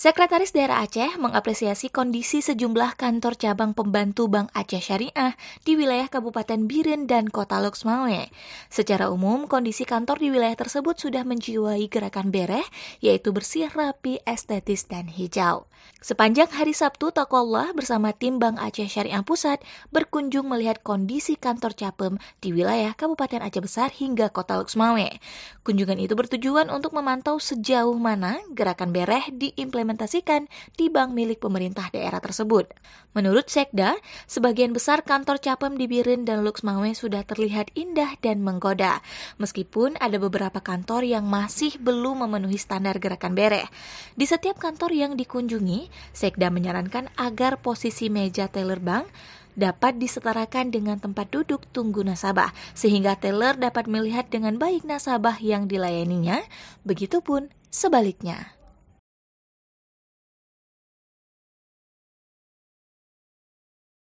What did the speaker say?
Sekretaris Daerah Aceh mengapresiasi kondisi sejumlah kantor cabang pembantu Bank Aceh Syariah di wilayah Kabupaten Biren dan Kota Lux Malwe. Secara umum, kondisi kantor di wilayah tersebut sudah menjiwai gerakan bereh, yaitu bersih, rapi, estetis, dan hijau. Sepanjang hari Sabtu, Taqwallah bersama tim Bank Aceh Syariah Pusat berkunjung melihat kondisi kantor Capem di wilayah Kabupaten Aceh Besar hingga Kota Lux Malwe. Kunjungan itu bertujuan untuk memantau sejauh mana gerakan bereh diimplementasikan di bank milik pemerintah daerah tersebut. Menurut Sekda, sebagian besar kantor Capem di Biren dan Lux Malwe sudah terlihat indah dan menggoda, meskipun ada beberapa kantor yang masih belum memenuhi standar gerakan bereh. Di setiap kantor yang dikunjungi, Sekda menyarankan agar posisi meja teller bank dapat disetarakan dengan tempat duduk tunggu nasabah, sehingga teller dapat melihat dengan baik nasabah yang dilayaninya, begitupun sebaliknya.